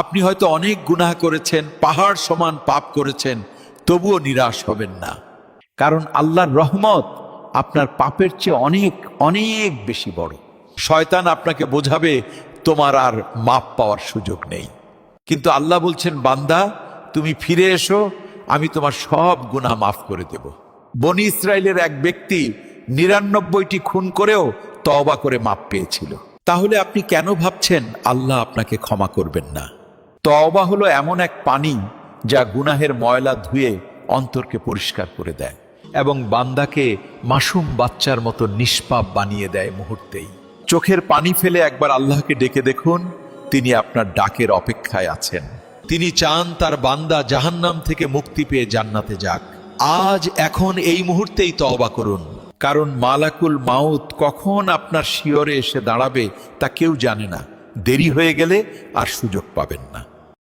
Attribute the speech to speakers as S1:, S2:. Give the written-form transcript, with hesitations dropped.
S1: আপনি হয়তো অনেক গুনাহ করেছেন, পাহাড় সমান পাপ করেছেন, তবুও নিরাশ হবেন না, কারণ আল্লাহর রহমত আপনার পাপের চেয়ে অনেক অনেক বেশি বড়। শয়তান আপনাকে বোঝাবে তোমার আর মাপ পাওয়ার সুযোগ নেই, কিন্তু আল্লাহ বলছেন, বান্দা তুমি ফিরে এসো, আমি তোমার সব গুনাহ মাফ করে দেব। বনি ইসরায়েলের এক ব্যক্তি ৯৯টি খুন করেও তওবা করে মাপ পেয়েছিল। তাহলে আপনি কেন ভাবছেন আল্লাহ আপনাকে ক্ষমা করবেন না? তওবা হলো এমন এক পানি যা গুনাহের ময়লা ধুয়ে অন্তরকে পরিষ্কার করে দেয় এবং বান্দাকে মাসুম বাচ্চার মতো নিষ্পাপ বানিয়ে দেয় মুহূর্তেই। চোখের পানি ফেলে একবার আল্লাহকে ডেকে দেখুন, তিনি আপনার ডাকের অপেক্ষায় আছেন। তিনি চান তার বান্দা জাহান্নাম থেকে মুক্তি পেয়ে জান্নাতে যাক। আজ এখন এই মুহূর্তেই তওবা করুন, কারণ মালাকুল মাউত কখন আপনার শিয়রে এসে দাঁড়াবে তা কেউ জানে না। দেরি হয়ে গেলে আর সুযোগ পাবেন না।